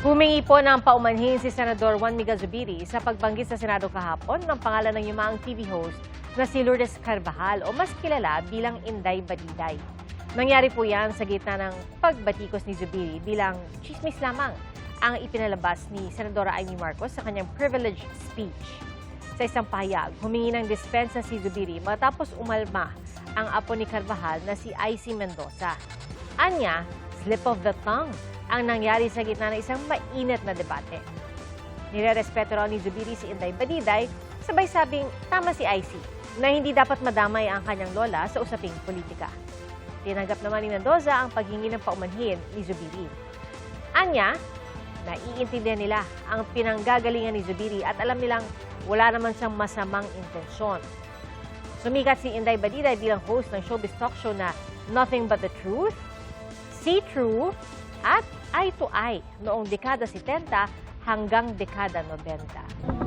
Humingi po ng paumanhin si Senador Juan Miguel Zubiri sa pagbanggit sa Senado kahapon ng pangalan ng yumaang TV host na si Lourdes Carvajal o mas kilala bilang Inday Badiday. Nangyari po yan sa gitna ng pagbatikos ni Zubiri bilang chismis lamang ang ipinalabas ni Senadora Amy Marcos sa kanyang privileged speech. Sa isang pahayag, humingi ng dispensa si Zubiri matapos umalma ang apo ni Carvajal na si Icy Mendoza. Anya, slip of the tongue ang nangyari sa gitna ng isang mainit na debate. Nirerespeto raw ni Zubiri si Inday Badiday, sabay sabing tama si Icy na hindi dapat madamay ang kanyang lola sa usaping politika. Tinanggap naman ni Mendoza ang paghingi ng paumanhin ni Zubiri. Anya, naiintindihan nila ang pinanggagalingan ni Zubiri at alam nilang wala naman siyang masamang intensyon. Sumikat si Inday Badiday bilang host ng showbiz talk show na Nothing But The Truth, See True, at Eye to Eye noong dekada 70 hanggang dekada 90.